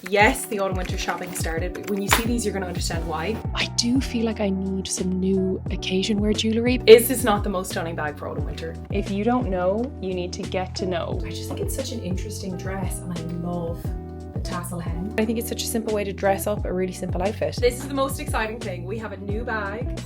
Yes, the autumn winter shopping started, but when you see these, you're going to understand why. I do feel like I need some new occasion wear jewellery. Is this not the most stunning bag for autumn winter? If you don't know, you need to get to know. I just think it's such an interesting dress and I love the tassel hem. I think it's such a simple way to dress up a really simple outfit. This is the most exciting thing. We have a new bag.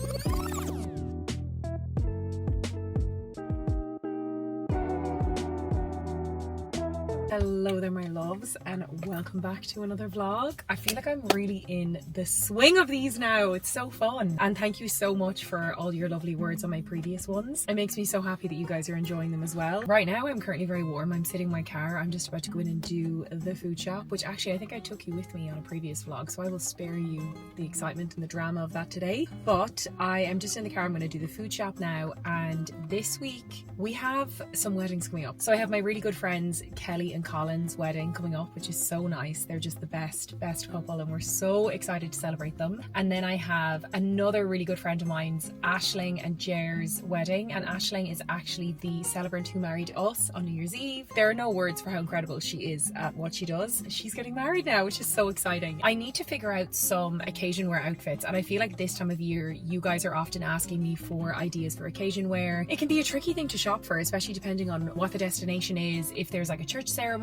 Hello there my loves and welcome back to another vlog. I feel like I'm really in the swing of these now. It's so fun, and thank you so much for all your lovely words on my previous ones. It makes me so happy that you guys are enjoying them as well. Right now I'm currently very warm. I'm sitting in my car. I'm just about to go in and do the food shop, which actually I think I took you with me on a previous vlog, so I will spare you the excitement and the drama of that today. But I am just in the car. I'm going to do the food shop now, and this week we have some weddings coming up. So I have my really good friends Kelly and Colin's wedding coming up, which is so nice. They're just the best couple and we're so excited to celebrate them. And then I have another really good friend of mine's, Aisling and Jer's wedding, and Aisling is actually the celebrant who married us on New Year's Eve. There are no words for how incredible she is at what she does. She's getting married now, which is so exciting. I need to figure out some occasion wear outfits, and I feel like this time of year you guys are often asking me for ideas for occasion wear. It can be a tricky thing to shop for, especially depending on what the destination is, if there's like a church ceremony,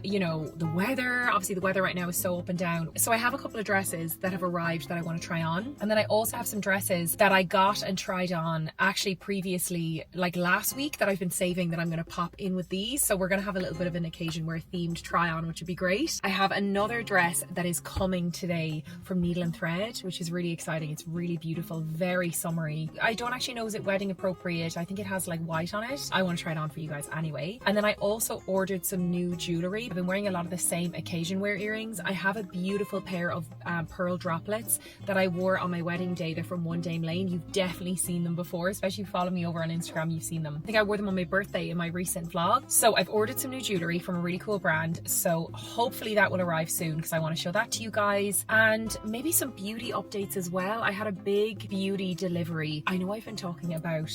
you know, the weather. Obviously the weather right now is so up and down. So I have a couple of dresses that have arrived that I want to try on, and then I also have some dresses that I got and tried on actually previously, like last week, that I've been saving that I'm going to pop in with these. So we're going to have a little bit of an occasion wear themed try on, which would be great. I have another dress that is coming today from Needle and Thread, which is really exciting. It's really beautiful, very summery. I don't actually know, is it wedding appropriate? I think it has like white on it. I want to try it on for you guys anyway. And then I also ordered some new jewellery. I've been wearing a lot of the same occasion wear earrings. I have a beautiful pair of pearl droplets that I wore on my wedding day. They're from One Dame Lane. You've definitely seen them before, especially if you follow me over on Instagram, you've seen them. I think I wore them on my birthday in my recent vlog. So I've ordered some new jewellery from a really cool brand, so hopefully that will arrive soon because I want to show that to you guys, and maybe some beauty updates as well. I had a big beauty delivery. I know I've been talking about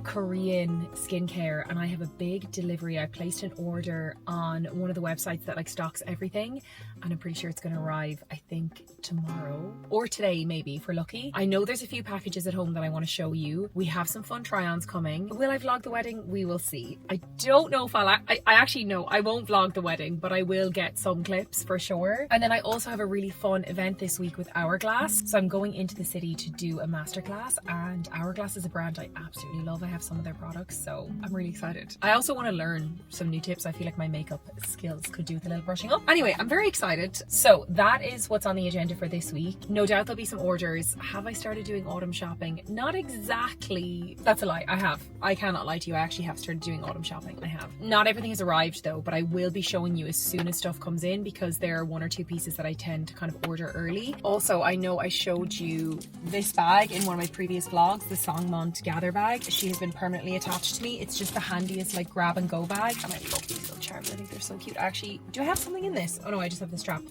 Korean skincare, and I have a big delivery. I placed an order on one of the websites that like stocks everything, and I'm pretty sure it's going to arrive, I think tomorrow or today maybe if we're lucky. I know there's a few packages at home that I want to show you. We have some fun try-ons coming. Will I vlog the wedding? I will see. I don't know if I actually know I won't vlog the wedding, but I will get some clips for sure. And then I also have a really fun event this week with Hourglass. So I'm going into the city to do a masterclass, and Hourglass is a brand I absolutely love. I have some of their products, so I'm really excited. I also want to learn some new tips. I feel like my makeup skills could do with a little brushing up. Anyway, I'm very excited. So that is what's on the agenda for this week. No doubt there'll be some orders. Have I started doing autumn shopping? Not exactly. That's a lie. I have. I cannot lie to you. I actually have started doing autumn shopping. I have. Not everything has arrived though, but I will be showing you as soon as stuff comes in, because there are one or two pieces that I tend to kind of order early. Also, I know I showed you this bag in one of my previous vlogs, the Songmont Gather bag. She has been permanently attached to me. It's just the handiest like grab and go bag, and I love these little charms. I think they're so cute. Actually, do I have something in this? Oh no, I just have the strap.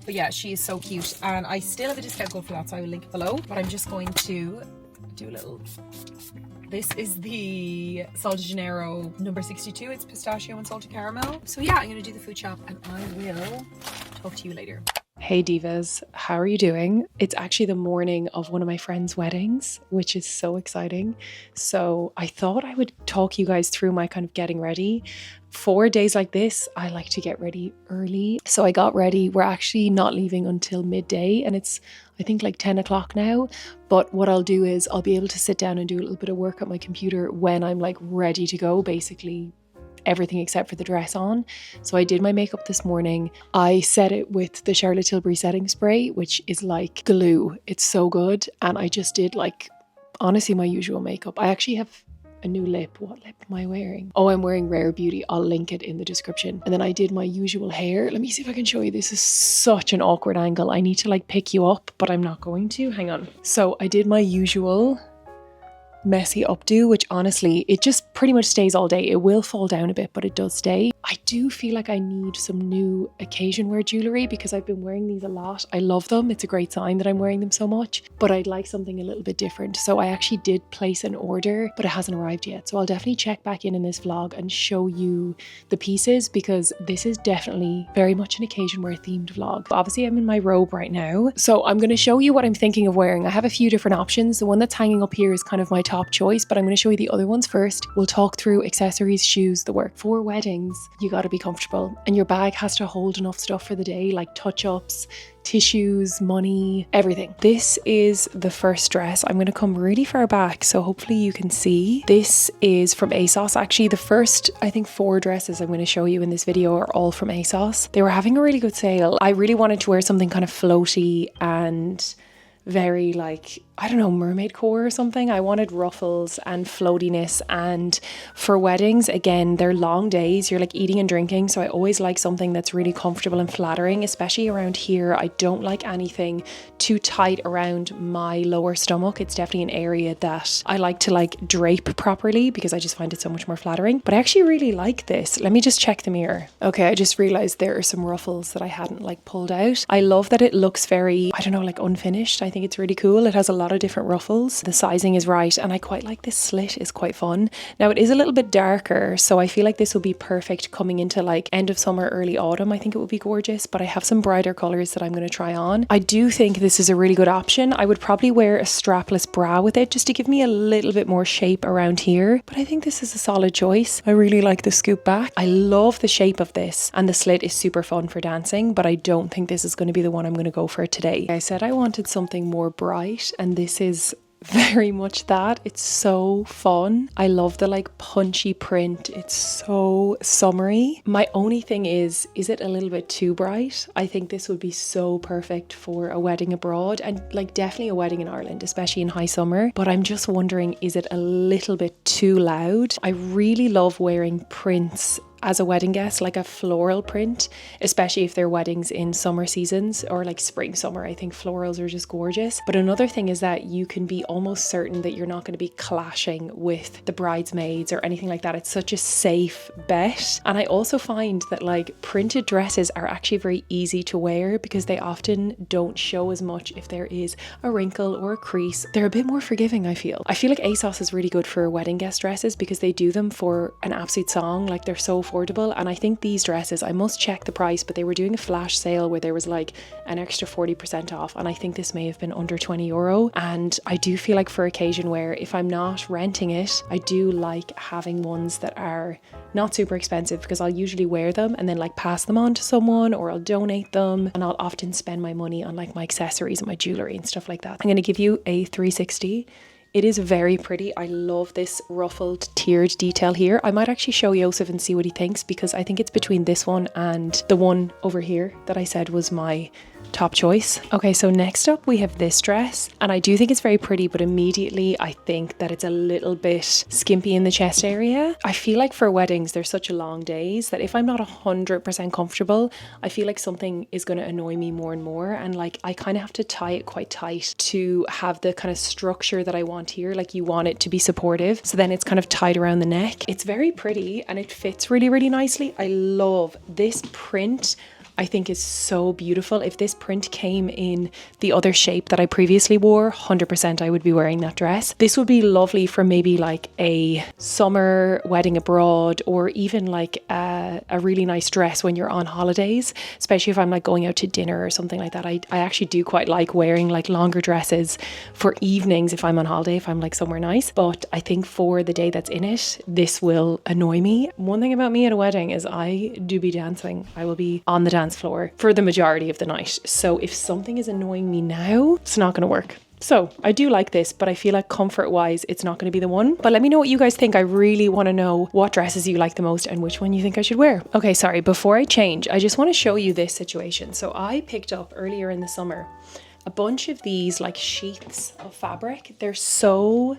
But yeah, she is so cute, and I still have a discount code for that, so I will link it below. But I'm just going to do a little. This is the Sol de Janeiro number 62. It's pistachio and salted caramel. So yeah, I'm gonna do the food shop and I will talk to you later. Hey divas, how are you doing? It's actually the morning of one of my friends' weddings, which is so exciting. So I thought I would talk you guys through my kind of getting ready. For days like this, I like to get ready early. So I got ready. We're actually not leaving until midday, and it's I think like 10 o'clock now. But what I'll do is I'll be able to sit down and do a little bit of work at my computer when I'm like ready to go, basically everything except for the dress on. So I did my makeup this morning. I set it with the Charlotte Tilbury setting spray, which is like glue. It's so good. And I just did like, honestly, my usual makeup. I actually have a new lip. What lip am I wearing? Oh, I'm wearing Rare Beauty. I'll link it in the description. And then I did my usual hair. Let me see if I can show you. This is such an awkward angle. I need to like pick you up, but I'm not going to. Hang on. So I did my usual messy updo, which honestly, it just pretty much stays all day. It will fall down a bit, but it does stay. I do feel like I need some new occasion wear jewellery because I've been wearing these a lot. I love them. It's a great sign that I'm wearing them so much, but I'd like something a little bit different. So I actually did place an order, but it hasn't arrived yet. So I'll definitely check back in this vlog and show you the pieces because this is definitely very much an occasion wear themed vlog. Obviously I'm in my robe right now, so I'm going to show you what I'm thinking of wearing. I have a few different options. The one that's hanging up here is kind of my top choice, but I'm going to show you the other ones first. We'll talk through accessories, shoes, the work. For weddings, you got to be comfortable and your bag has to hold enough stuff for the day, like touch-ups, tissues, money, everything. This is the first dress. I'm going to come really far back so hopefully you can see. This is from ASOS. Actually, the first, I think 4 dresses I'm going to show you in this video are all from ASOS. They were having a really good sale. I really wanted to wear something kind of floaty and very like, I don't know, mermaid core or something. I wanted ruffles and floatiness, and for weddings, again, they're long days, you're like eating and drinking, so I always like something that's really comfortable and flattering, especially around here. I don't like anything too tight around my lower stomach. It's definitely an area that I like to like drape properly because I just find it so much more flattering. But I actually really like this. Let me just check the mirror. Okay, I just realized there are some ruffles that I hadn't like pulled out. I love that it looks very, I don't know, like unfinished. I think it's really cool. It has a lot of different ruffles. The sizing is right, and I quite like this slit. Is quite fun. Now it is a little bit darker, so I feel like this will be perfect coming into like end of summer, early autumn. I think it would be gorgeous, but I have some brighter colors that I'm going to try on. I do think this is a really good option. I would probably wear a strapless bra with it just to give me a little bit more shape around here, but I think this is a solid choice. I really like the scoop back. I love the shape of this, and the slit is super fun for dancing, but I don't think this is going to be the one I'm going to go for today. I said I wanted something more bright, and this is very much that. It's so fun. I love the like punchy print. It's so summery. My only thing is it a little bit too bright? I think this would be so perfect for a wedding abroad, and like definitely a wedding in Ireland, especially in high summer. But I'm just wondering, is it a little bit too loud? I really love wearing prints as a wedding guest, like a floral print, especially if they're weddings in summer seasons or like spring, summer. I think florals are just gorgeous. But another thing is that you can be almost certain that you're not going to be clashing with the bridesmaids or anything like that. It's such a safe bet. And I also find that like printed dresses are actually very easy to wear because they often don't show as much if there is a wrinkle or a crease. They're a bit more forgiving, I feel. I feel like ASOS is really good for wedding guest dresses because they do them for an absolute song. Like they're so affordable, and I think these dresses, I must check the price, but they were doing a flash sale where there was like an extra 40% off, and I think this may have been under €20. And I do feel like for occasion wear, if I'm not renting it, I do like having ones that are not super expensive because I'll usually wear them and then like pass them on to someone, or I'll donate them, and I'll often spend my money on like my accessories and my jewelry and stuff like that. I'm going to give you a 360. It is very pretty. I love this ruffled tiered detail here. I might actually show Joseph and see what he thinks, because I think it's between this one and the one over here that I said was my top choice. Okay, so next up we have this dress, and I do think it's very pretty, but immediately I think that it's a little bit skimpy in the chest area. I feel like for weddings there's such a long days that if I'm not 100% comfortable, I feel like something is going to annoy me more and more, and like I kind of have to tie it quite tight to have the kind of structure that I want here. Like you want it to be supportive, so then it's kind of tied around the neck. It's very pretty and it fits really, really nicely. I love this print. I think is so beautiful. If this print came in the other shape that I previously wore, 100% I would be wearing that dress. This would be lovely for maybe like a summer wedding abroad, or even like a really nice dress when you're on holidays, especially if I'm like going out to dinner or something like that. I actually do quite like wearing like longer dresses for evenings if I'm on holiday, if I'm like somewhere nice. But I think for the day that's in it, this will annoy me. One thing about me at a wedding is I do be dancing. I will be on the dance floor for the majority of the night. So if something is annoying me now, it's not going to work. So I do like this, but I feel like comfort wise, it's not going to be the one. But let me know what you guys think. I really want to know what dresses you like the most and which one you think I should wear. Okay, sorry, before I change, I just want to show you this situation. So I picked up earlier in the summer a bunch of these like sheaths of fabric. They're so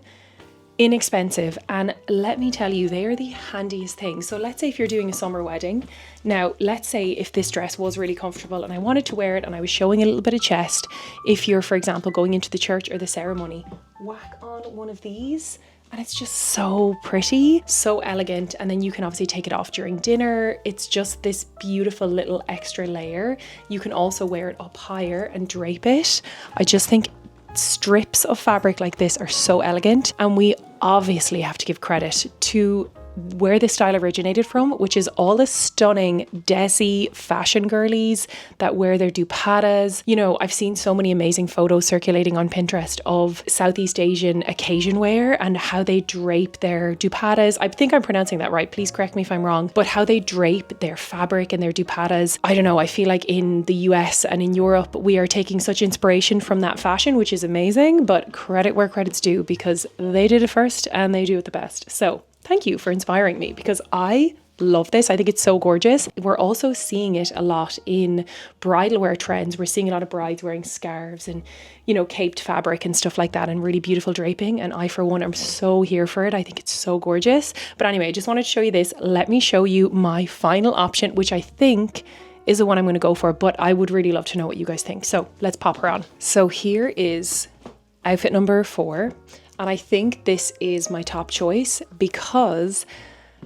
inexpensive, and let me tell you, they are the handiest thing. So let's say if you're doing a summer wedding, now let's say if this dress was really comfortable and I wanted to wear it and I was showing a little bit of chest, if you're, for example, going into the church or the ceremony, whack on one of these And it's just so pretty, so elegant. And then you can obviously take it off during dinner. It's just this beautiful little extra layer. You can also wear it up higher and drape it. I just think strips of fabric like this are so elegant. And we obviously have to give credit to where this style originated from, which is all the stunning desi fashion girlies that wear their dupattas. You know, I've seen so many amazing photos circulating on Pinterest of Southeast Asian occasion wear and how they drape their dupattas. I think I'm pronouncing that right, please correct me if I'm wrong, but how they drape their fabric and their dupattas. I don't know, I feel like in the US and in Europe, we are taking such inspiration from that fashion, which is amazing, but credit where credit's due because they did it first and they do it the best. So thank you for inspiring me because I love this. I think it's so gorgeous. We're also seeing it a lot in bridal wear trends. We're seeing a lot of brides wearing scarves and, you know, caped fabric and stuff like that and really beautiful draping. And I, for one, am so here for it. I think it's so gorgeous. But anyway, I just wanted to show you this. Let me show you my final option, which I think is the one I'm going to go for, but I would really love to know what you guys think. So let's pop her on. So here is outfit number 4. And I think this is my top choice because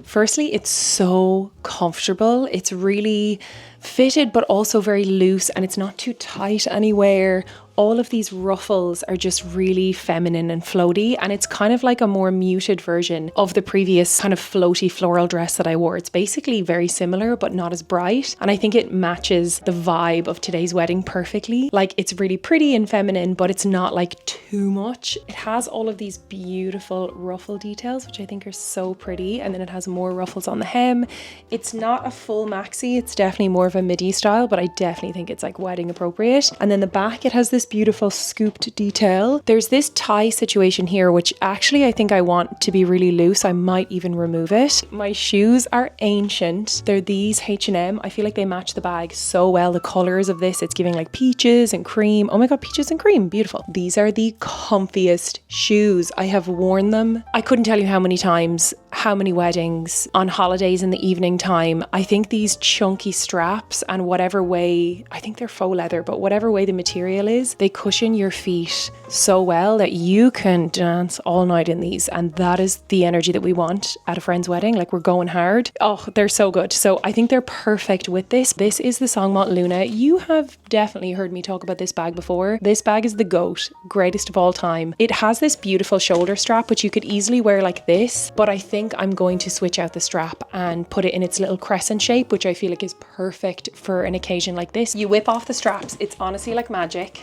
firstly, it's so comfortable. It's really fitted, but also very loose and it's not too tight anywhere. All of these ruffles are just really feminine and floaty, and it's kind of like a more muted version of the previous kind of floaty floral dress that I wore. It's basically very similar, but not as bright. And I think it matches the vibe of today's wedding perfectly. Like, it's really pretty and feminine, but it's not like too much. It has all of these beautiful ruffle details, which I think are so pretty. And then it has more ruffles on the hem. It's not a full maxi. It's definitely more of a midi style, but I definitely think it's like wedding appropriate. And then the back, it has this beautiful scooped detail. There's this tie situation here, which actually I think I want to be really loose. I might even remove it. My shoes are ancient. They're these H&M. I feel like they match the bag so well. The colors of this, it's giving like peaches and cream. Oh my God, peaches and cream, beautiful. These are the comfiest shoes. I have worn them. I couldn't tell you how many times, how many weddings, on holidays in the evening time. I think these chunky straps and whatever way, I think they're faux leather, but whatever way the material is, they cushion your feet so well that you can dance all night in these. And that is the energy that we want at a friend's wedding. Like, we're going hard. Oh, they're so good. So I think they're perfect with this. This is the Songmont Luna. You have definitely heard me talk about this bag before. This bag is the GOAT, greatest of all time. It has this beautiful shoulder strap, which you could easily wear like this, but I think I'm going to switch out the strap and put it in its little crescent shape, which I feel like is perfect for an occasion like this. You whip off the straps. It's honestly like magic.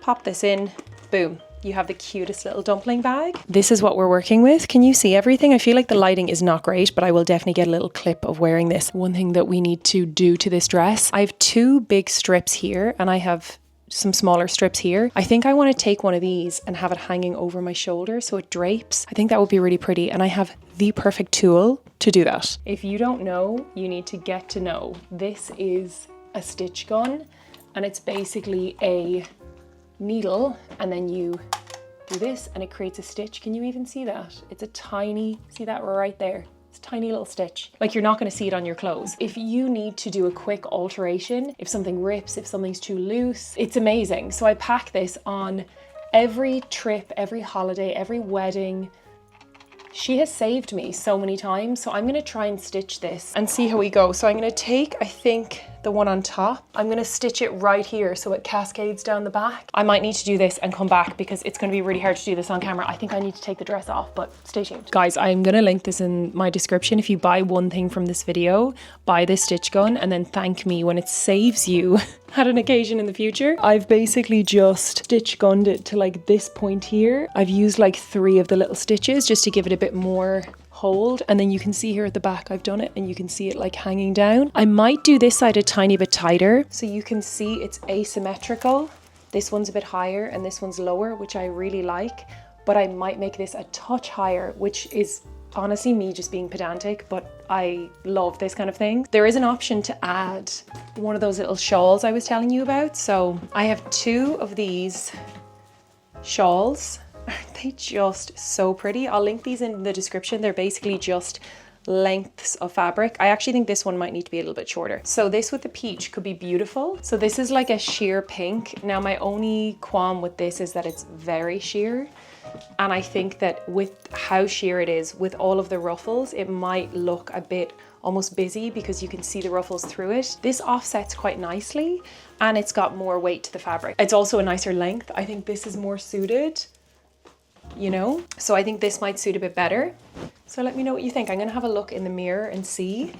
Pop this in, boom. You have the cutest little dumpling bag. This is what we're working with. Can you see everything? I feel like the lighting is not great, but I will definitely get a little clip of wearing this. One thing that we need to do to this dress, I have 2 big strips here and I have some smaller strips here. I think I want to take one of these and have it hanging over my shoulder so it drapes. I think that would be really pretty, and I have the perfect tool to do that. If you don't know, you need to get to know. This is a stitch gun, and it's basically a needle, and then you do this and it creates a stitch. Can you even see that? It's a tiny, see that right there? It's a tiny little stitch. Like, you're not going to see it on your clothes. If you need to do a quick alteration, if something rips, if something's too loose, it's amazing. So I pack this on every trip, every holiday, every wedding. She has saved me so many times. So I'm going to try and stitch this and see how we go. So I'm going to take, I think, the one on top. I'm going to stitch it right here so it cascades down the back. I might need to do this and come back because it's going to be really hard to do this on camera. I think I need to take the dress off, but stay tuned. Guys, I'm going to link this in my description. If you buy one thing from this video, buy this stitch gun and then thank me when it saves you at an occasion in the future. I've basically just stitch gunned it to like this point here. I've used like 3 of the little stitches just to give it a bit more hold, and then you can see here at the back I've done it and you can see it like hanging down. I might do this side a tiny bit tighter so you can see it's asymmetrical. This one's a bit higher and this one's lower, which I really like, but I might make this a touch higher, which is honestly me just being pedantic, but I love this kind of thing. There is an option to add one of those little shawls I was telling you about. So I have 2 of these shawls. Aren't they just so pretty? I'll link these in the description. They're basically just lengths of fabric. I actually think this one might need to be a little bit shorter. So this with the peach could be beautiful. So this is like a sheer pink. Now my only qualm with this is that it's very sheer. And I think that with how sheer it is, with all of the ruffles, it might look a bit almost busy because you can see the ruffles through it. This offsets quite nicely and it's got more weight to the fabric. It's also a nicer length. I think this is more suited, you know? So I think this might suit a bit better. So let me know what you think. I'm gonna have a look in the mirror and see,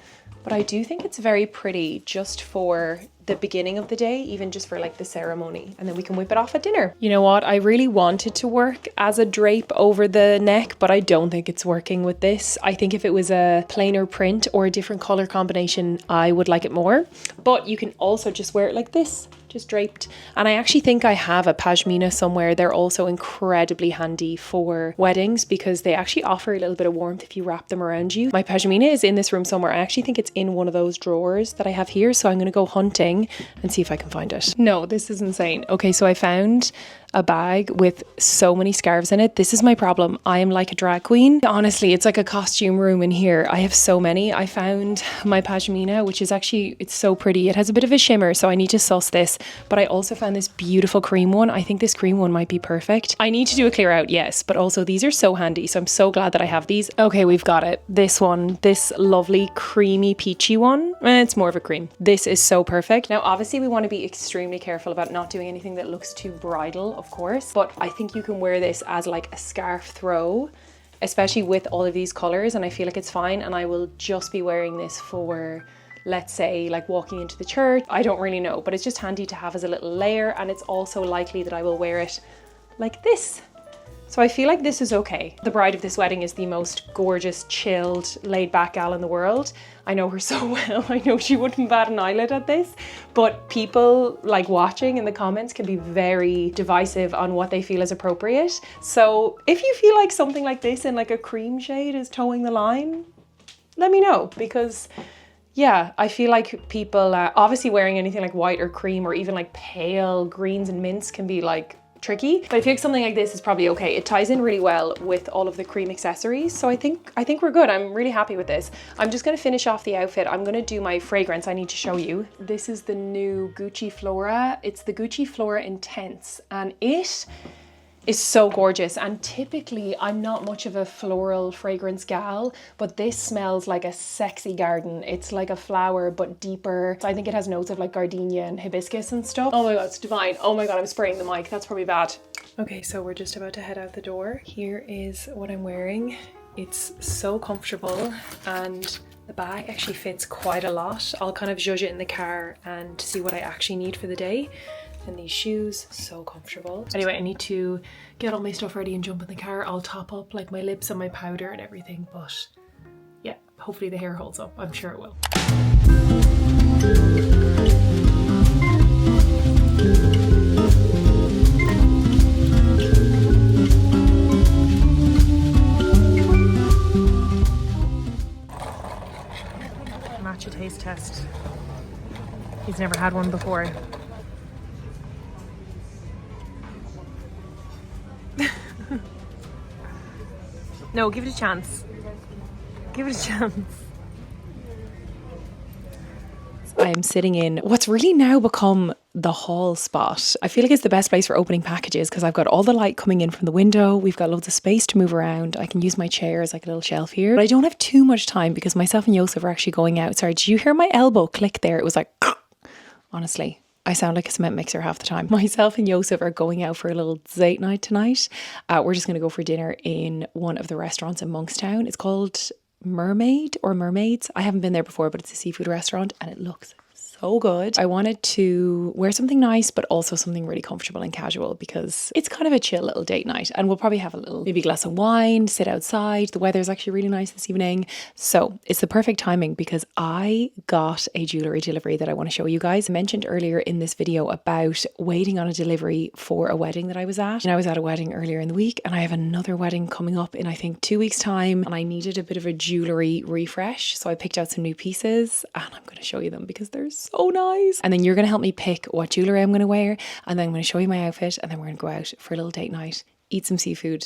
but I do think it's very pretty just for the beginning of the day, even just for like the ceremony, and then we can whip it off at dinner. You know what? I really wanted to work as a drape over the neck, but I don't think it's working with this. I think if it was a plainer print or a different color combination, I would like it more. But you can also just wear it like this, just draped. And I actually think I have a pashmina somewhere. They're also incredibly handy for weddings because they actually offer a little bit of warmth if you wrap them around you. My pashmina is in this room somewhere. I actually think it's in one of those drawers that I have here. So I'm going to go hunting and see if I can find it. No, this is insane. Okay, so I found a bag with so many scarves in it. This is my problem. I am like a drag queen. Honestly, it's like a costume room in here. I have so many. I found my pashmina, which is actually, it's so pretty. It has a bit of a shimmer, so I need to suss this. But I also found this beautiful cream one. I think this cream one might be perfect. I need to do a clear out, yes, but also these are so handy. So I'm so glad that I have these. Okay, we've got it. This one, this lovely creamy peachy one. It's more of a cream. This is so perfect. Now, obviously we want to be extremely careful about not doing anything that looks too bridal, of course, but I think you can wear this as like a scarf throw, especially with all of these colors, and I feel like it's fine. And I will just be wearing this for, let's say, like walking into the church. I don't really know, but it's just handy to have as a little layer, and it's also likely that I will wear it like this. So I feel like this is okay. The bride of this wedding is the most gorgeous, chilled, laid back gal in the world. I know her so well. I know she wouldn't bat an eyelid at this, but people like watching in the comments can be very divisive on what they feel is appropriate. So if you feel like something like this in like a cream shade is towing the line, let me know, because yeah, I feel like people obviously wearing anything like white or cream or even like pale greens and mints can be like tricky, but I feel like something like this is probably okay. It ties in really well with all of the cream accessories, so I think we're good. I'm really happy with this. I'm just going to finish off the outfit. I'm going to do my fragrance. I need to show you. This is the new Gucci Flora. It's the Gucci Flora Intense, and it is so gorgeous. And typically I'm not much of a floral fragrance gal, but this smells like a sexy garden. It's like a flower but deeper. So I think it has notes of like gardenia and hibiscus and stuff. Oh my god, it's divine. Oh my god, I'm spraying the mic. That's probably bad. Okay, so we're just about to head out the door. Here is what I'm wearing. It's so comfortable and the bag actually fits quite a lot. I'll kind of judge it in the car and see what I actually need for the day. And these shoes, so comfortable. Anyway, I need to get all my stuff ready and jump in the car. I'll top up like my lips and my powder and everything, but yeah, hopefully the hair holds up. I'm sure it will. Matcha taste test. He's never had one before. No, give it a chance. Give it a chance. I am sitting in what's really now become the hall spot. I feel like it's the best place for opening packages because I've got all the light coming in from the window. We've got loads of space to move around. I can use my chair as like a little shelf here. But I don't have too much time because myself and Joseph are actually going out. Sorry, did you hear my elbow click there? It was like, honestly. I sound like a cement mixer half the time. Myself and Joseph are going out for a little date night tonight. We're just going to go for dinner in one of the restaurants in Monkstown. It's called Mermaid or Mermaids. I haven't been there before, but it's a seafood restaurant and it looks so good. I wanted to wear something nice, but also something really comfortable and casual because it's kind of a chill little date night. And we'll probably have a little, maybe glass of wine, sit outside. The weather's actually really nice this evening. So it's the perfect timing because I got a jewellery delivery that I want to show you guys. I mentioned earlier in this video about waiting on a delivery for a wedding that I was at. And I was at a wedding earlier in the week and I have another wedding coming up in I think 2 weeks time. And I needed a bit of a jewellery refresh. So I picked out some new pieces and I'm going to show you them because they're so nice. And then you're going to help me pick what jewellery I'm going to wear. And then I'm going to show you my outfit. And then we're going to go out for a little date night, eat some seafood.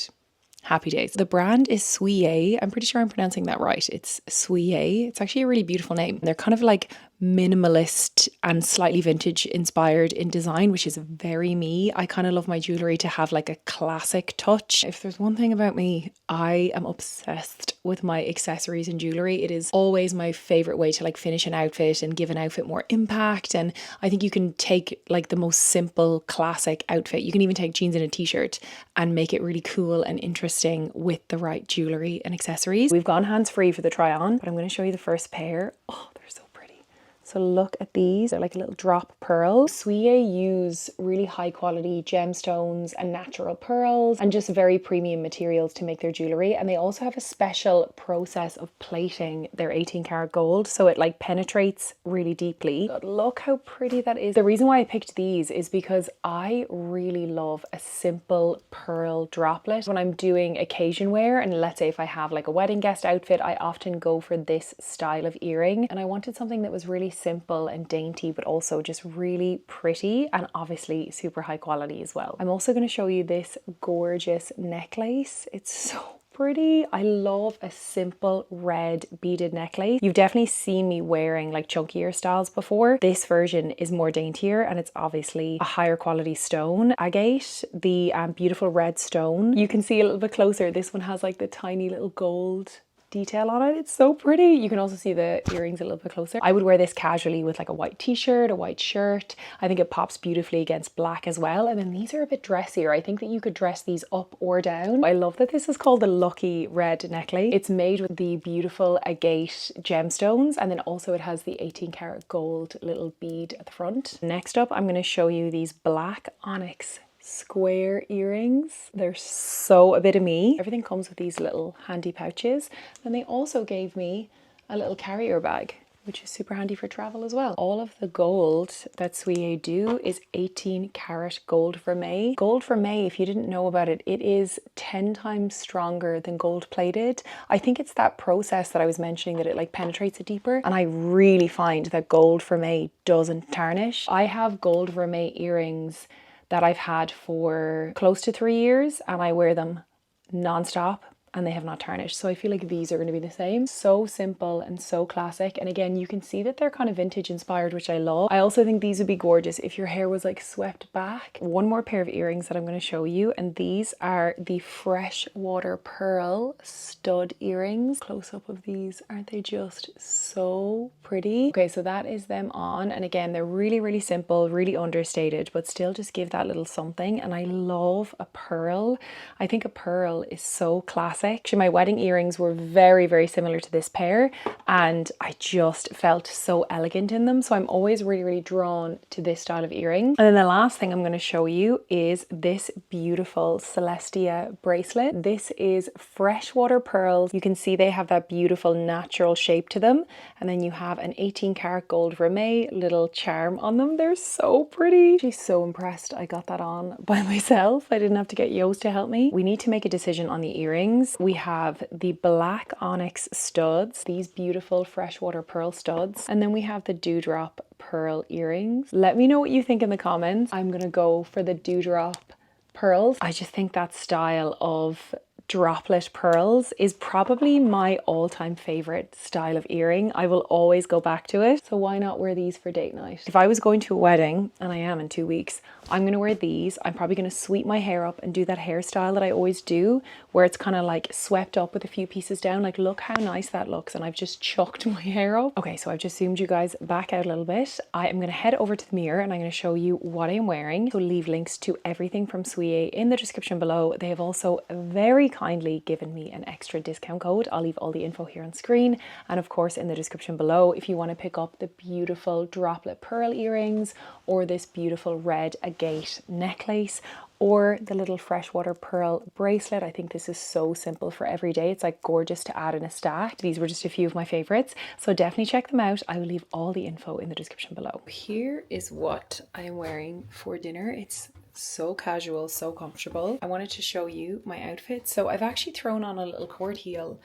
Happy days. The brand is Souillet. I'm pretty sure I'm pronouncing that right. It's Souillet. It's actually a really beautiful name. They're kind of like minimalist and slightly vintage inspired in design, which is very me. I kind of love my jewelry to have like a classic touch. If there's one thing about me, I am obsessed with my accessories and jewelry. It is always my favorite way to like finish an outfit and give an outfit more impact. And I think you can take like the most simple classic outfit, you can even take jeans and a t-shirt and make it really cool and interesting with the right jewelry and accessories. We've gone hands-free for the try on, but I'm going to show you the first pair. Oh, they're so pretty. So look at these, they're like a little drop pearl. Souye use really high quality gemstones and natural pearls and just very premium materials to make their jewelry. And they also have a special process of plating their 18 karat gold. So it like penetrates really deeply. But look how pretty that is. The reason why I picked these is because I really love a simple pearl droplet. When I'm doing occasion wear, and let's say if I have like a wedding guest outfit, I often go for this style of earring. And I wanted something that was really simple and dainty, but also just really pretty and obviously super high quality as well. I'm also going to show you this gorgeous necklace. It's so pretty. I love a simple red beaded necklace. You've definitely seen me wearing like chunkier styles before. This version is more daintier and it's obviously a higher quality stone. Agate, the beautiful red stone. You can see a little bit closer. This one has like the tiny little gold detail on it. It's so pretty. You can also see the earrings a little bit closer. I would wear this casually with like a white t-shirt, a white shirt. I think it pops beautifully against black as well. And then these are a bit dressier. I think that you could dress these up or down. I love that this is called the Lucky Red Necklace. It's made with the beautiful agate gemstones, and then also it has the 18 karat gold little bead at the front. Next up, I'm going to show you these black onyx square earrings. They're so a bit of me. Everything comes with these little handy pouches. And they also gave me a little carrier bag, which is super handy for travel as well. All of the gold that Souye do is 18 karat gold vermeil. Gold vermeil, if you didn't know about it, it is 10 times stronger than gold plated. I think it's that process that I was mentioning that it like penetrates it deeper. And I really find that gold vermeil doesn't tarnish. I have gold vermeil earrings that I've had for close to 3 years and I wear them non-stop and they have not tarnished. So I feel like these are going to be the same. So simple and so classic. And again, you can see that they're kind of vintage inspired, which I love. I also think these would be gorgeous if your hair was like swept back. One more pair of earrings that I'm going to show you, and these are the freshwater pearl stud earrings. Close up of these, aren't they just so pretty? Okay, so that is them on. And again, they're really, really simple, really understated, but still just give that little something. And I love a pearl. I think a pearl is so classic. Actually, my wedding earrings were very, very similar to this pair and I just felt so elegant in them. So I'm always really, really drawn to this style of earring. And then the last thing I'm going to show you is this beautiful Celestia bracelet. This is freshwater pearls. You can see they have that beautiful natural shape to them. And then you have an 18 karat gold vermeil little charm on them. They're so pretty. She's so impressed I got that on by myself. I didn't have to get Yost to help me. We need to make a decision on the earrings. We have the black onyx studs, these beautiful freshwater pearl studs, and then we have the dewdrop pearl earrings. Let me know what you think in the comments. I'm gonna go for the dewdrop pearls. I just think that style of droplet pearls is probably my all-time favorite style of earring. I will always go back to it. So why not wear these for date night? If I was going to a wedding, and I am in 2 weeks, I'm going to wear these. I'm probably going to sweep my hair up and do that hairstyle that I always do, where it's kind of like swept up with a few pieces down. Like, look how nice that looks. And I've just chucked my hair up. Okay, so I've just zoomed you guys back out a little bit. I am going to head over to the mirror and I'm going to show you what I'm wearing. So leave links to everything from Souye in the description below. They have also very kindly given me an extra discount code. I'll leave all the info here on screen and of course in the description below if you want to pick up the beautiful droplet pearl earrings or this beautiful red agate necklace or the little freshwater pearl bracelet. I think this is so simple for every day. It's like gorgeous to add in a stack. These were just a few of my favorites, so definitely check them out. I will leave all the info in the description below. Here is what I am wearing for dinner. It's so casual, so comfortable. I wanted to show you my outfit. So I've actually thrown on a little cord heel.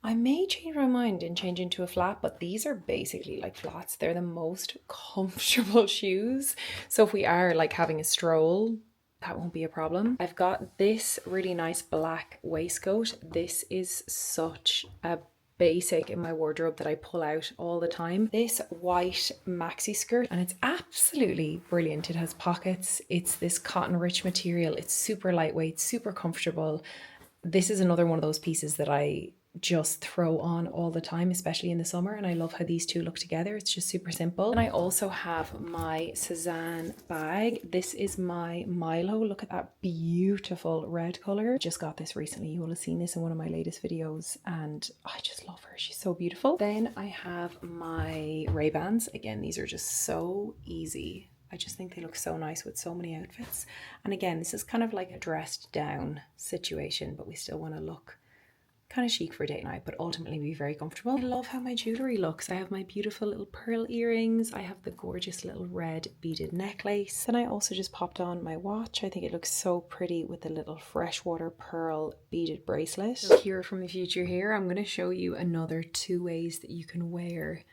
I may change my mind and change into a flat, but these are basically like flats. They're the most comfortable shoes. So if we are like having a stroll, that won't be a problem. I've got this really nice black waistcoat. This is such a basic in my wardrobe that I pull out all the time. This white maxi skirt, and it's absolutely brilliant. It has pockets. It's this cotton rich material. It's super lightweight, super comfortable. This is another one of those pieces that I just throw on all the time, especially in the summer, and I love how these two look together. It's just super simple. And I also have my Sezane bag. This is my Milo. Look at that beautiful red color. Just got this recently. You will have seen this in one of my latest videos, and I just love her. She's so beautiful. Then I have my Ray-Bans. Again, these are just so easy. I just think they look so nice with so many outfits. And again, this is kind of like a dressed down situation, but we still want to look kind of chic for date night, but ultimately be very comfortable. I love how my jewellery looks. I have my beautiful little pearl earrings. I have the gorgeous little red beaded necklace. Then I also just popped on my watch. I think it looks so pretty with the little freshwater pearl beaded bracelet. So here from the future here, I'm going to show you another 2 ways that you can wear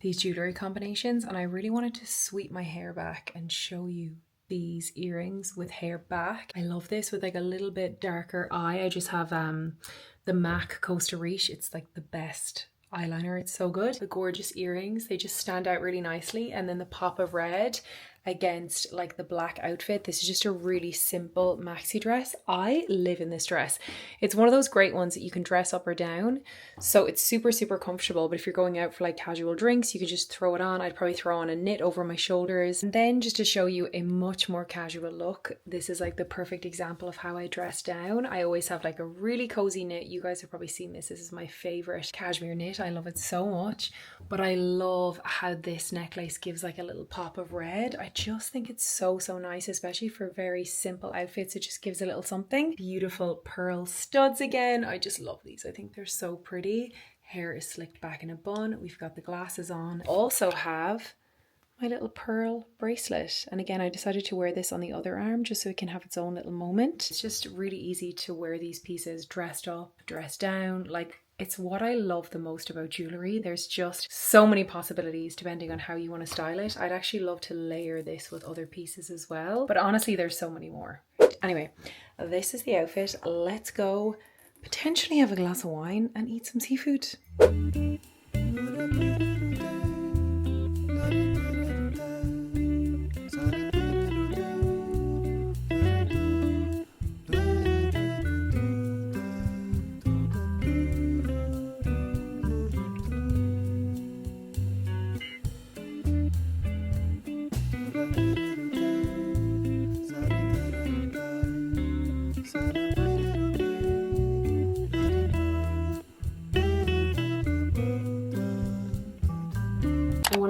these jewellery combinations. And I really wanted to sweep my hair back and show you these earrings with hair back. I love this with like a little bit darker eye. I just have the MAC Costa Riche. It's like the best eyeliner. It's so good. The gorgeous earrings, they just stand out really nicely. And then the pop of red against like the black outfit. This is just a really simple maxi dress. I live in this dress. It's one of those great ones that you can dress up or down. So it's super, super comfortable. But if you're going out for like casual drinks, you can just throw it on. I'd probably throw on a knit over my shoulders. And then just to show you a much more casual look, this is like the perfect example of how I dress down. I always have like a really cozy knit. You guys have probably seen this. This is my favorite cashmere knit. I love it so much. But I love how this necklace gives like a little pop of red. I just think it's so, so nice, especially for very simple outfits. It just gives a little something. Beautiful pearl studs again. I just love these. I think they're so pretty. Hair is slicked back in a bun. We've got the glasses on. Also have my little pearl bracelet. And again, I decided to wear this on the other arm just so it can have its own little moment. It's just really easy to wear these pieces dressed up, dressed down. Like, it's what I love the most about jewellery. There's just so many possibilities depending on how you want to style it. I'd actually love to layer this with other pieces as well. But honestly, there's so many more. Anyway, this is the outfit. Let's go potentially have a glass of wine and eat some seafood.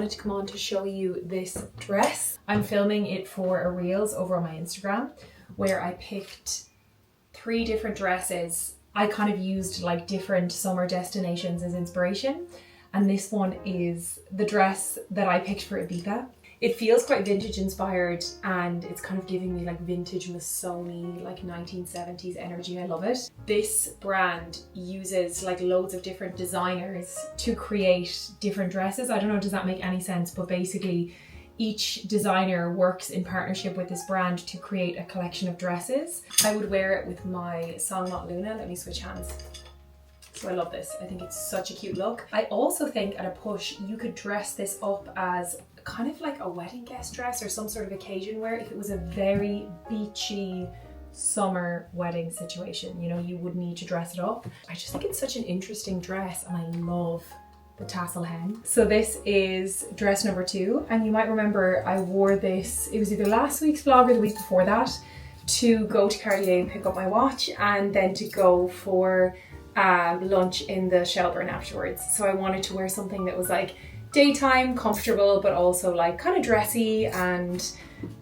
To come on to show you this dress. I'm filming it for a Reels over on my Instagram where I picked 3 different dresses. I kind of used like different summer destinations as inspiration, and this one is the dress that I picked for Ibiza. It feels quite vintage inspired, and it's kind of giving me like vintage Missoni, like 1970s energy. I love it. This brand uses like loads of different designers to create different dresses. I don't know, does that make any sense? But basically each designer works in partnership with this brand to create a collection of dresses. I would wear it with my Songmont Luna. Let me switch hands. So I love this. I think it's such a cute look. I also think at a push, you could dress this up as kind of like a wedding guest dress or some sort of occasion wear if it was a very beachy summer wedding situation. You know, you would need to dress it up. I just think it's such an interesting dress, and I love the tassel hem. So this is dress number 2, and you might remember I wore this, it was either last week's vlog or the week before that, to go to Cartier and pick up my watch, and then to go for lunch in the Shelburne afterwards. So I wanted to wear something that was like daytime, comfortable, but also like kind of dressy and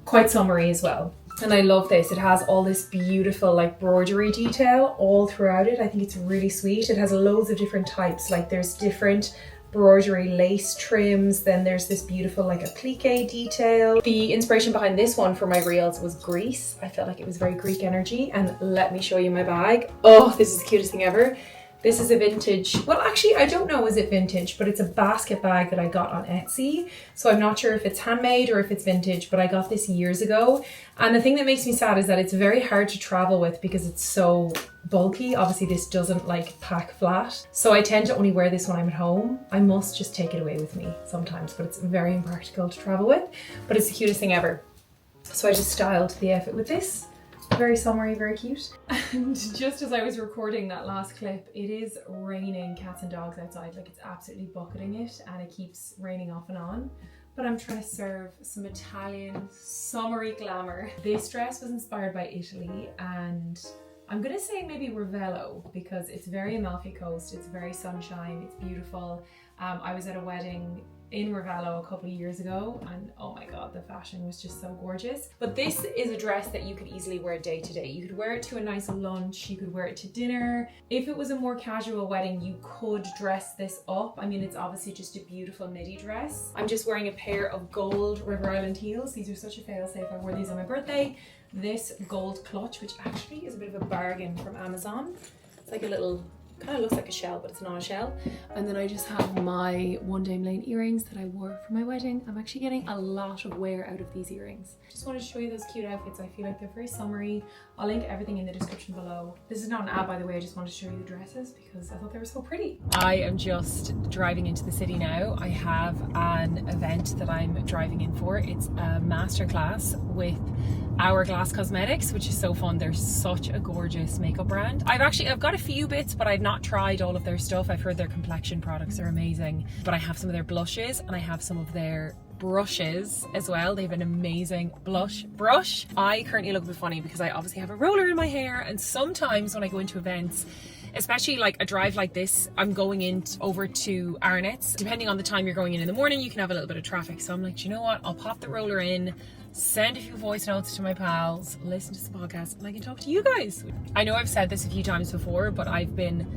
quite summery as well. And I love this. It has all this beautiful like broderie detail all throughout it. I think it's really sweet. It has loads of different types. Like there's different broderie lace trims, then there's this beautiful like applique detail. The inspiration behind this one for my reels was Greece. I felt like it was very Greek energy, and let me show you my bag. Oh, this is the cutest thing ever. This is a vintage, well actually I don't know is it vintage, but it's a basket bag that I got on Etsy. So I'm not sure if it's handmade or if it's vintage, but I got this years ago. And the thing that makes me sad is that it's very hard to travel with because it's so bulky. Obviously this doesn't like pack flat. So I tend to only wear this when I'm at home. I must just take it away with me sometimes, but it's very impractical to travel with. But it's the cutest thing ever. So I just styled the outfit with this. Very summery, very cute. And just as I was recording that last clip, it is raining cats and dogs outside. Like it's absolutely bucketing it and it keeps raining off and on. But I'm trying to serve some Italian summery glamour. This dress was inspired by Italy and I'm gonna say maybe Ravello because it's very Amalfi Coast, it's very sunshine, it's beautiful. I was at a wedding in Ravello a couple of years ago and oh my god, the fashion was just so gorgeous. But this is a dress that you could easily wear day to day. You could wear it to a nice lunch, you could wear it to dinner. If it was a more casual wedding, you could dress this up. I mean, it's obviously just a beautiful midi dress. I'm just wearing a pair of gold River Island heels. These are such a fail-safe. I wore these on my birthday. This gold clutch, which actually is a bit of a bargain from Amazon. It's like a little, kind of looks like a shell, but it's not a shell. And then I just have my One Dame Lane earrings that I wore for my wedding. I'm actually getting a lot of wear out of these earrings. Just wanted to show you those cute outfits. I feel like they're very summery. I'll link everything in the description below. This is not an ad, by the way. I just wanted to show you the dresses because I thought they were so pretty. I am just driving into the city now. I have an event that I'm driving in for. It's a masterclass with Hourglass Cosmetics, which is so fun. They're such a gorgeous makeup brand. I've got a few bits, but I've not tried all of their stuff. I've heard their complexion products are amazing, but I have some of their blushes and I have some of their brushes as well. They have an amazing blush brush. I currently look a bit funny because I obviously have a roller in my hair, and sometimes when I go into events, especially like a drive like this, I'm going in over to Arnott's. Depending on the time you're going in the morning, you can have a little bit of traffic. So I'm like, do you know what? I'll pop the roller in, send a few voice notes to my pals, listen to some podcasts, and I can talk to you guys. I know I've said this a few times before, but I've been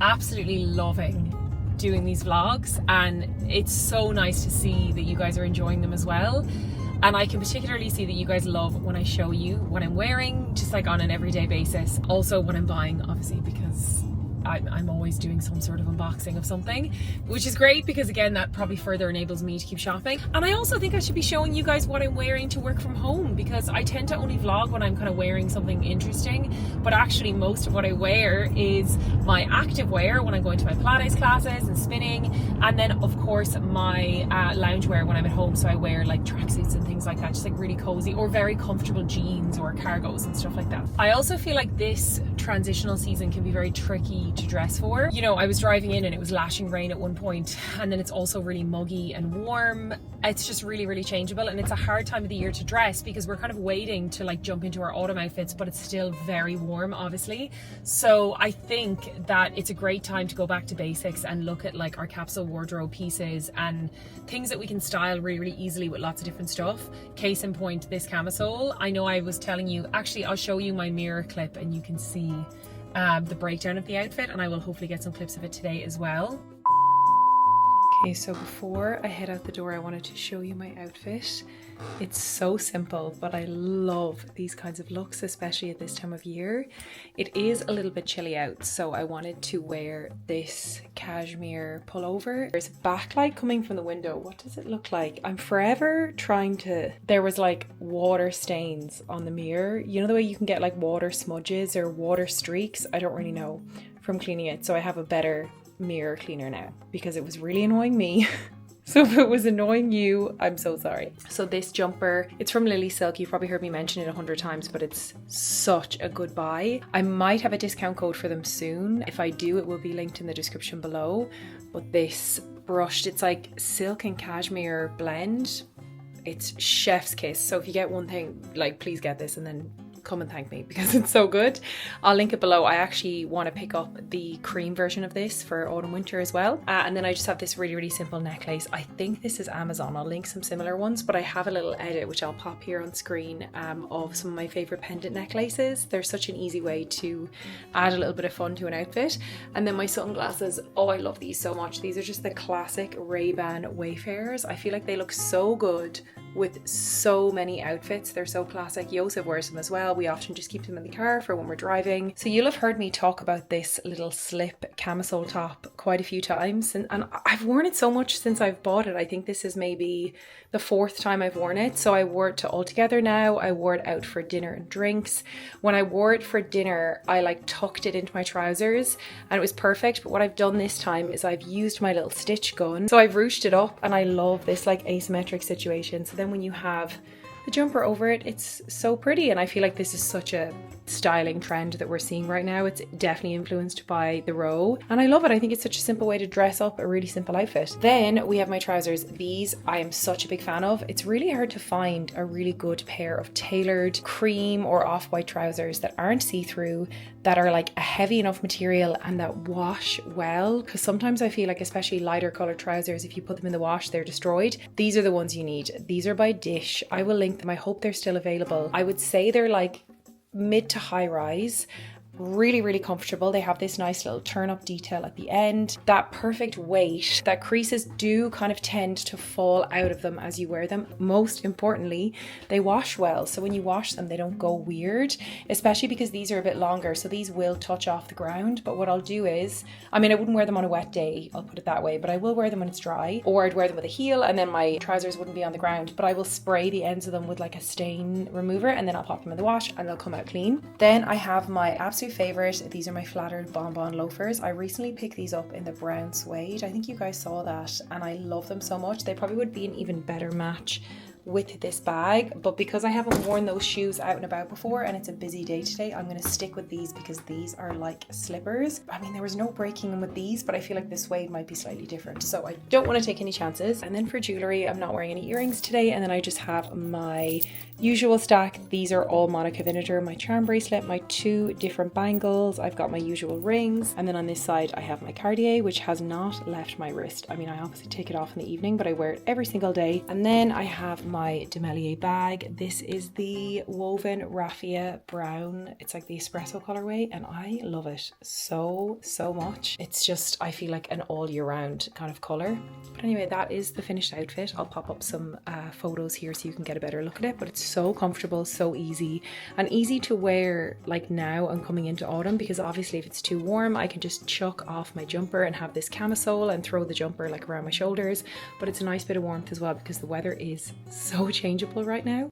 absolutely loving doing these vlogs, and it's so nice to see that you guys are enjoying them as well. And I can particularly see that you guys love when I show you what I'm wearing, just like on an everyday basis. Also what I'm buying, obviously, because I'm always doing some sort of unboxing of something, which is great because again, that probably further enables me to keep shopping. And I also think I should be showing you guys what I'm wearing to work from home, because I tend to only vlog when I'm kind of wearing something interesting, but actually most of what I wear is my active wear when I'm going to my Pilates classes and spinning, and then of course my lounge wear when I'm at home. So I wear like tracksuits and things like that, just like really cozy or very comfortable jeans or cargos and stuff like that. I also feel like this transitional season can be very tricky to dress for. You know, I was driving in and it was lashing rain at one point, and then it's also really muggy and warm. It's just really, really changeable, and it's a hard time of the year to dress because we're kind of waiting to like jump into our autumn outfits, but it's still very warm, obviously. So I think that it's a great time to go back to basics and look at like our capsule wardrobe pieces and things that we can style really, really easily with lots of different stuff. Case in point, this camisole. I know I was telling you, actually I'll show you my mirror clip and you can see the breakdown of the outfit, and I will hopefully get some clips of it today as well. Okay, so before I head out the door, I wanted to show you my outfit. It's so simple, but I love these kinds of looks, especially at this time of year. It is a little bit chilly out, so I wanted to wear this cashmere pullover. There's a backlight coming from the window. What does it look like? I'm forever trying to... There was like water stains on the mirror. You know the way you can get like water smudges or water streaks? I don't really know from cleaning it, so I have a better mirror cleaner now because it was really annoying me. So if it was annoying you, I'm so sorry. So this jumper, it's from Lily Silk. You've probably heard me mention it 100 times, but it's such a good buy. I might have a discount code for them soon. If I do, it will be linked in the description below. But this brushed, it's like silk and cashmere blend. It's chef's kiss. So if you get one thing, like please get this and then come and thank me because it's so good. I'll link it below. I actually want to pick up the cream version of this for autumn winter as well. And then I just have this really, really simple necklace. I think this is Amazon. I'll link some similar ones, but I have a little edit which I'll pop here on screen of some of my favorite pendant necklaces. They're such an easy way to add a little bit of fun to an outfit. And then my sunglasses. Oh, I love these so much. These are just the classic Ray-Ban Wayfarers. I feel like they look so good with so many outfits. They're so classic. Joseph wears them as well. We often just keep them in the car for when we're driving. So you'll have heard me talk about this little slip camisole top quite a few times, and I've worn it so much since I've bought it. I think this is maybe the 4th time I've worn it. So I wore it to All Together now. I wore it out for dinner and drinks. When I wore it for dinner, I like tucked it into my trousers and it was perfect. But what I've done this time is I've used my little stitch gun. So I've ruched it up, and I love this like asymmetric situation. So then when you have the jumper over it, it's so pretty. And I feel like this is such a styling trend that we're seeing right now. It's definitely influenced by the row, and I love it. I think it's such a simple way to dress up a really simple outfit. Then we have my trousers. These I am such a big fan of. It's really hard to find a really good pair of tailored cream or off-white trousers that aren't see-through, that are like a heavy enough material and that wash well, because sometimes I feel like, especially lighter colored trousers, if you put them in the wash, they're destroyed. These are the ones you need. These are by Dish. I will link them. I hope they're still available. I would say they're like mid to high rise. Really, really comfortable. They have this nice little turn up detail at the end. That perfect weight, that creases do kind of tend to fall out of them as you wear them. Most importantly, they wash well. So when you wash them, they don't go weird, especially because these are a bit longer. So these will touch off the ground. But what I'll do is, I mean, I wouldn't wear them on a wet day, I'll put it that way, but I will wear them when it's dry, or I'd wear them with a heel and then my trousers wouldn't be on the ground, but I will spray the ends of them with like a stain remover and then I'll pop them in the wash and they'll come out clean. Then I have my absolute favorite. These are my flattered bonbon loafers. I recently picked these up in the brown suede. I think you guys saw that, and I love them so much. They probably would be an even better match with this bag, but because I haven't worn those shoes out and about before and it's a busy day today, I'm going to stick with these because these are like slippers. I mean, there was no breaking them with these, but I feel like the suede might be slightly different, so I don't want to take any chances. And then for jewelry, I'm not wearing any earrings today, and then I just have my usual stack. These are all Monica Vinegar, my charm bracelet, my 2 different bangles, I've got my usual rings, and then on this side I have my Cartier, which has not left my wrist. I mean, I obviously take it off in the evening, but I wear it every single day. And then I have my Demelier bag. This is the woven raffia brown. It's like the espresso colorway, and I love it so much. It's just, I feel like an all year round kind of color. But anyway, that is the finished outfit. I'll pop up some photos here so you can get a better look at it, but it's so comfortable, so easy, and easy to wear like now and coming into autumn, because obviously if it's too warm I can just chuck off my jumper and have this camisole and throw the jumper like around my shoulders. But it's a nice bit of warmth as well because the weather is so changeable right now.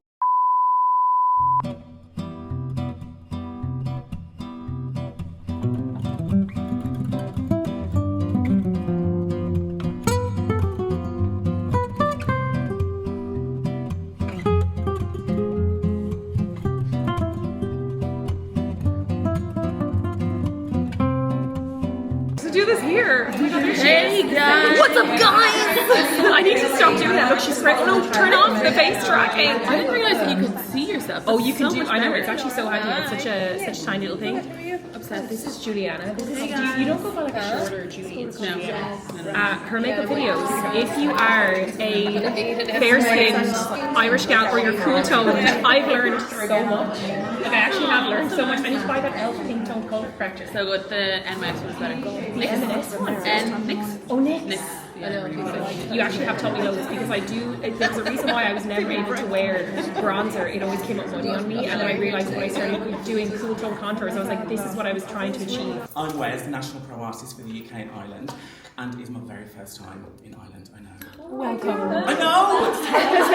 Do this here. Hey guys! What's up, guys? I need to stop doing that. Look, she's great. Oh no, turn off the face tracking. I didn't realize that you could see yourself. Oh, you can so do. much I know, better. it's actually so handy. It's such a tiny little thing. Obsessed. This is Juliana. This is, you don't go by like a shorter Julie. It's No. her makeup videos. If you are a fair-skinned Irish gal or you're cool toned, I've learned so much. Like I actually have learned so much. I need to buy that elf pink tone color corrector. So good. The NYX one is better. The M&S one. And NYX. Oh, NYX. NYX. Yeah. You actually have taught me loads because I do. There's a reason why I was never able to wear bronzer. It always came up muddy on me, and then I realised when I started doing cool tone contours, I was like, this is what I was trying to achieve. I'm Wes, National Pro Artist for the UK and Ireland, and it's my very first time in Ireland, I know. Welcome. I know! It's terrible, isn't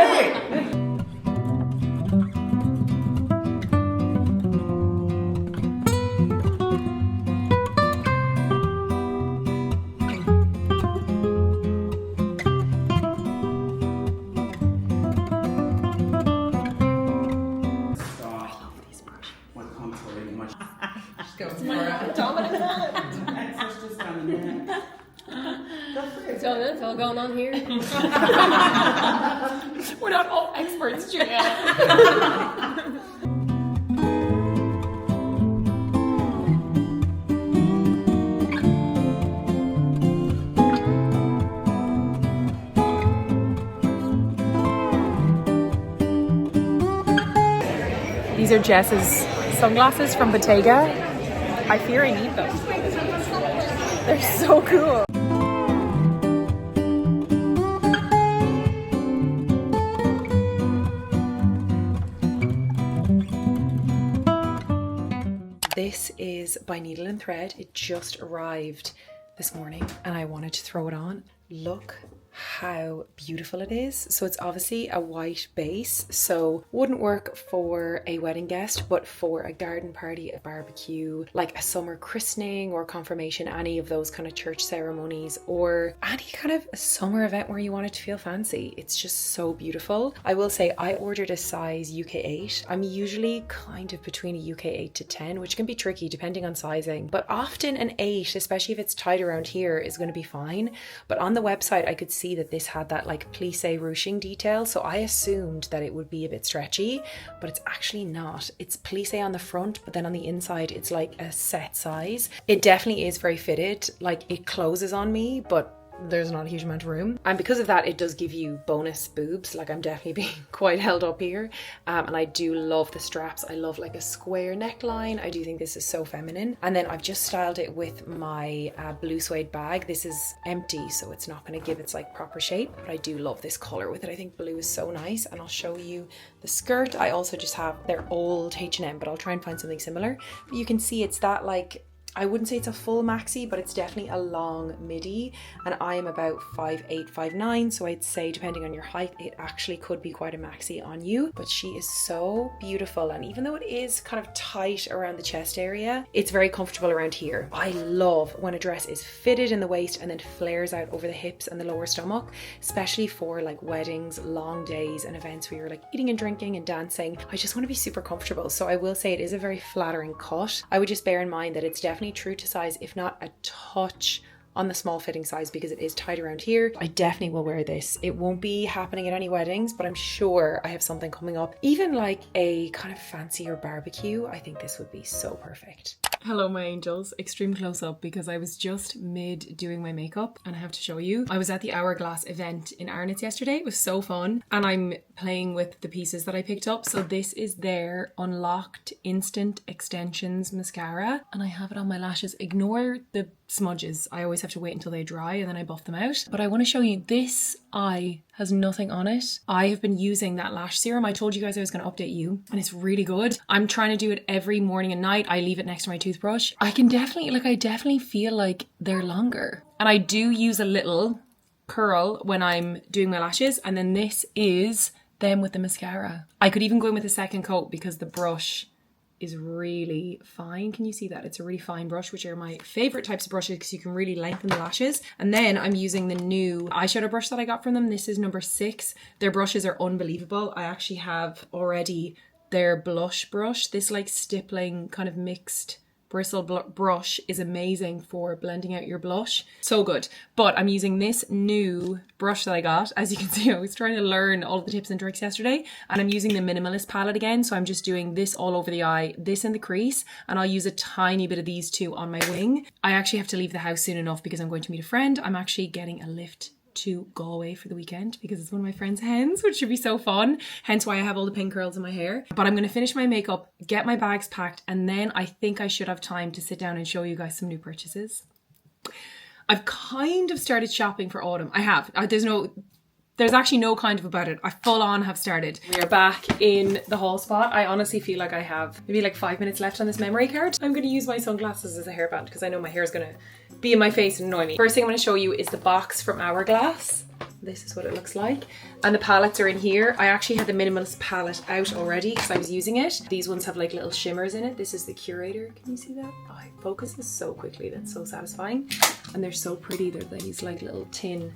it? So that's all going on here. We're not all experts, Julia. These are Jess's sunglasses from Bottega. I fear I need them. They're so cool. This is by Needle and Thread. It just arrived this morning and I wanted to throw it on. Look how beautiful it is. So it's obviously a white base, so wouldn't work for a wedding guest, but for a garden party, a barbecue, like a summer christening or confirmation, any of those kind of church ceremonies, or any kind of a summer event where you want it to feel fancy. It's just so beautiful. I will say I ordered a size UK 8. I'm usually kind of between a UK 8 to 10, which can be tricky depending on sizing, but often an 8, especially if it's tied around here, is going to be fine. But on the website I could see that this had that like plissé ruching detail, so I assumed that it would be a bit stretchy, but it's actually not. It's plissé on the front, but then on the inside it's like a set size. It definitely is very fitted, like it closes on me, but there's not a huge amount of room, and because of that it does give you bonus boobs. Like I'm definitely being quite held up here, and I do love the straps. I love like a square neckline. I do think this is so feminine. And then I've just styled it with my blue suede bag. This is empty, so it's not going to give its like proper shape, but I do love this color with it. I think blue is so nice. And I'll show you the skirt. I also just have their old H&M, but I'll try and find something similar. But you can see it's that like, I wouldn't say it's a full maxi, but it's definitely a long midi, and I am about 5'8", 5'9", so I'd say depending on your height, it actually could be quite a maxi on you. But she is so beautiful, and even though it is kind of tight around the chest area, it's very comfortable around here. I love when a dress is fitted in the waist and then flares out over the hips and the lower stomach, especially for like weddings, long days, and events where you're like eating and drinking and dancing. I just want to be super comfortable, so I will say it is a very flattering cut. I would just bear in mind that it's definitely true to size, if not a touch on the small fitting size, because it is tight around here. I definitely will wear this. It won't be happening at any weddings, but I'm sure I have something coming up, even like a kind of fancier barbecue. I think this would be so perfect. Hello my angels, extreme close up because I was just mid doing my makeup and I have to show you. I was at the Hourglass event in Arnott's yesterday. It was so fun, and I'm playing with the pieces that I picked up. So this is their Unlocked Instant Extensions mascara, and I have it on my lashes. Ignore the smudges, I always have to wait until they dry and then I buff them out. But I want to show you, this eye has nothing on it. I have been using that lash serum. I told you guys I was going to update you, and it's really good. I'm trying to do it every morning and night. I leave it next to my toothbrush. I definitely feel like they're longer, and I do use a little curl when I'm doing my lashes, and then this is them with the mascara. I could even go in with a second coat because the brush is really fine. Can you see that? It's a really fine brush, which are my favorite types of brushes because you can really lengthen the lashes. And then I'm using the new eyeshadow brush that I got from them. This is number 6. Their brushes are unbelievable. I actually have already their blush brush. This like stippling kind of mixed bristle brush is amazing for blending out your blush. So good. But I'm using this new brush that I got. As you can see, I was trying to learn all of the tips and tricks yesterday, and I'm using the minimalist palette again. So I'm just doing this all over the eye, this in the crease, and I'll use a tiny bit of these two on my wing. I actually have to leave the house soon enough because I'm going to meet a friend. I'm actually getting a lift to go away for the weekend because it's one of my friend's hens, which should be so fun. Hence why I have all the pink curls in my hair. But I'm going to finish my makeup, get my bags packed, and then I think I should have time to sit down and show you guys some new purchases. I've kind of started shopping for autumn. I have. There's actually no kind of about it. I full on have started. We are back in the haul spot. I honestly feel like I have maybe like 5 minutes left on this memory card. I'm going to use my sunglasses as a hairband because I know my hair is going to be in my face and annoy me. First thing I'm going to show you is the box from Hourglass. This is what it looks like. And the palettes are in here. I actually had the minimalist palette out already because I was using it. These ones have like little shimmers in it. This is the Curator. Can you see that? Oh, it focuses so quickly. That's so satisfying. And they're so pretty. They're these like little tin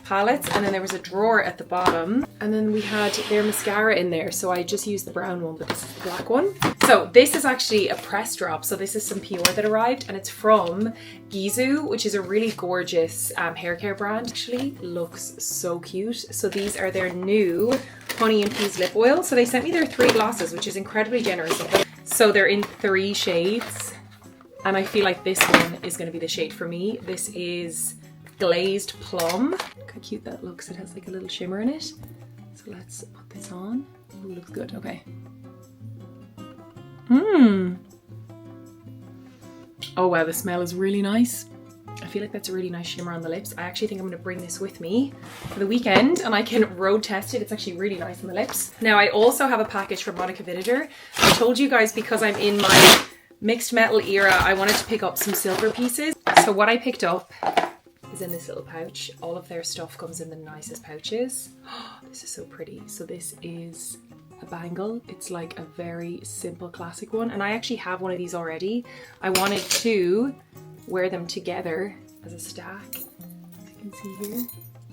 palettes. And then there was a drawer at the bottom. And then we had their mascara in there. So I just used the brown one, but this is the black one. So this is actually a press drop. So this is some Pure that arrived, and it's from Gisou, which is a really gorgeous hair care brand. Actually looks so cute. So these are their new honey infused lip oil. So they sent me their 3 glosses, which is incredibly generous of them. So they're in 3 shades, and I feel like this one is going to be the shade for me. This is Glazed Plum. Look how cute that looks. It has like a little shimmer in it. So let's put this on. Ooh, looks good. Okay. Oh wow, the smell is really nice. I feel like that's a really nice shimmer on the lips. I actually think I'm going to bring this with me for the weekend and I can road test it. It's actually really nice on the lips. Now I also have a package from Monica Vinegar. I told you guys because I'm in my mixed metal era, I wanted to pick up some silver pieces. So what I picked up is in this little pouch. All of their stuff comes in the nicest pouches. Oh, this is so pretty. So this is a bangle. It's like a very simple classic one, and I actually have one of these already. I wanted to wear them together as a stack, as you can see here.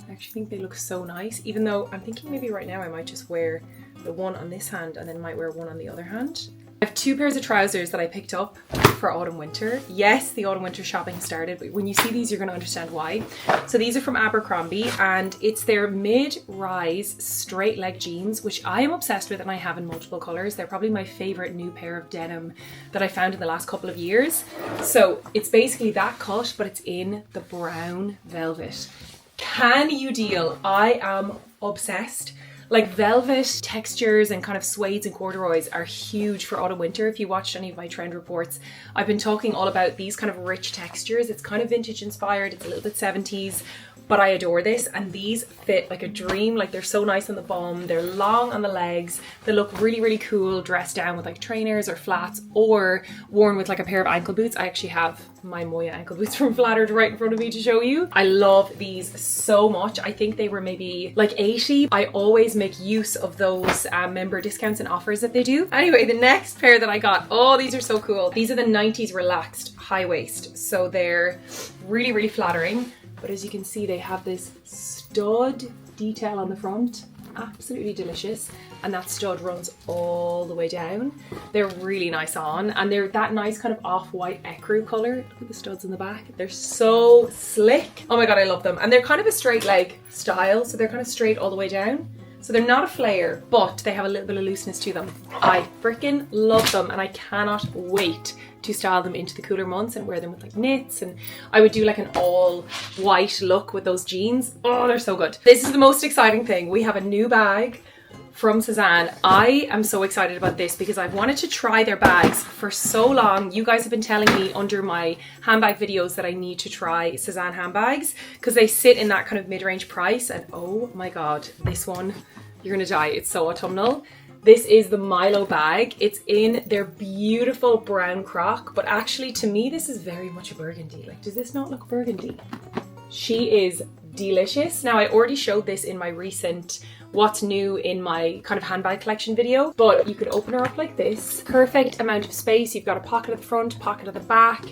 I actually think they look so nice, even though I'm thinking maybe right now I might just wear the one on this hand and then might wear one on the other hand. I have 2 pairs of trousers that I picked up for autumn winter. Yes, the autumn winter shopping started, but when you see these you're going to understand why. So these are from Abercrombie, and it's their mid-rise straight leg jeans, which I am obsessed with and I have in multiple colours. They're probably my favourite new pair of denim that I found in the last couple of years. So it's basically that cut, but it's in the brown velvet. Can you deal? I am obsessed. Like velvet textures and kind of suedes and corduroys are huge for autumn winter. If you watched any of my trend reports, I've been talking all about these kind of rich textures. It's kind of vintage inspired, it's a little bit 70s, but I adore this, and these fit like a dream. Like they're so nice on the bum, they're long on the legs, they look really, really cool dressed down with like trainers or flats, or worn with like a pair of ankle boots. I actually have my Moya ankle boots from Flattered right in front of me to show you. I love these so much. I think they were maybe like 80. I always make use of those member discounts and offers that they do. Anyway, the next pair that I got, oh, these are so cool. These are the 90s relaxed high waist. So they're really, really flattering. But as you can see, they have this stud detail on the front. Absolutely delicious. And that stud runs all the way down. They're really nice on, and they're that nice kind of off-white ecru colour. Look at the studs in the back. They're so slick. Oh my god, I love them. And they're kind of a straight leg style, so they're kind of straight all the way down. So they're not a flare, but they have a little bit of looseness to them. I freaking love them, and I cannot wait to style them into the cooler months and wear them with like knits, and I would do like an all white look with those jeans. Oh, they're so good. This is the most exciting thing. We have a new bag from Sezane. I am so excited about this because I've wanted to try their bags for so long. You guys have been telling me under my handbag videos that I need to try Sezane handbags because they sit in that kind of mid-range price, and oh my god, this one, you're gonna die. It's so autumnal. This is the Milo bag. It's in their beautiful brown croc, but actually to me this is very much a burgundy. Like, does this not look burgundy? She is delicious. Now I already showed this in my recent what's new in my kind of handbag collection video, but you could open her up like this. Perfect amount of space. You've got a pocket at the front, pocket at the back,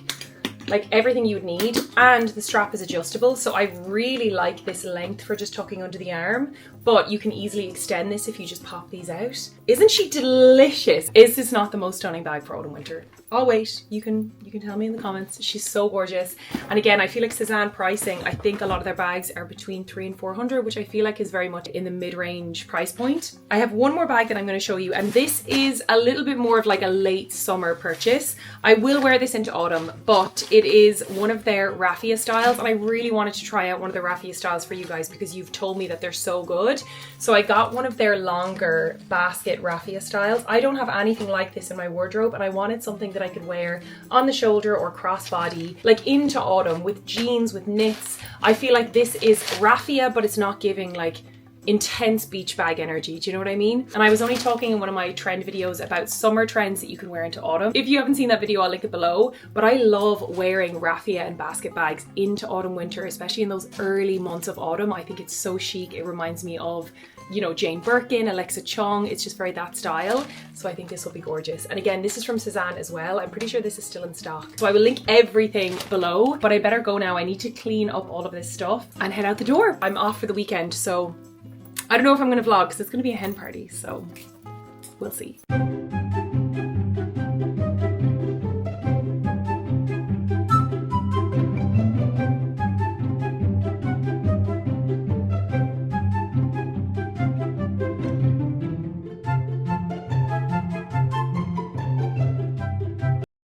like everything you would need, and the strap is adjustable. So I really like this length for just tucking under the arm, but you can easily extend this if you just pop these out. Isn't she delicious? Is this not the most stunning bag for autumn winter? I'll wait. You can tell me in the comments. She's so gorgeous. And again, I feel like Sezane pricing, I think a lot of their bags are between $300 and $400, which I feel like is very much in the mid-range price point. I have one more bag that I'm going to show you, and this is a little bit more of like a late summer purchase. I will wear this into autumn, but it is one of their raffia styles, and I really wanted to try out one of the raffia styles for you guys because you've told me that they're so good. So I got one of their longer basket raffia styles. I don't have anything like this in my wardrobe, and I wanted something that I could wear on the shoulder or crossbody, like into autumn with jeans, with knits. I feel like this is raffia, but it's not giving like intense beach bag energy. Do you know what I mean? And I was only talking in one of my trend videos about summer trends that you can wear into autumn. If you haven't seen that video, I'll link it below. But I love wearing raffia and basket bags into autumn winter, especially in those early months of autumn. I think it's so chic. It reminds me of, you know, Jane Birkin, Alexa Chung. It's just very that style. So I think this will be gorgeous. And again, this is from Sezane as well. I'm pretty sure this is still in stock. So I will link everything below, but I better go now. I need to clean up all of this stuff and head out the door. I'm off for the weekend, so I don't know if I'm going to vlog because it's going to be a hen party, so we'll see.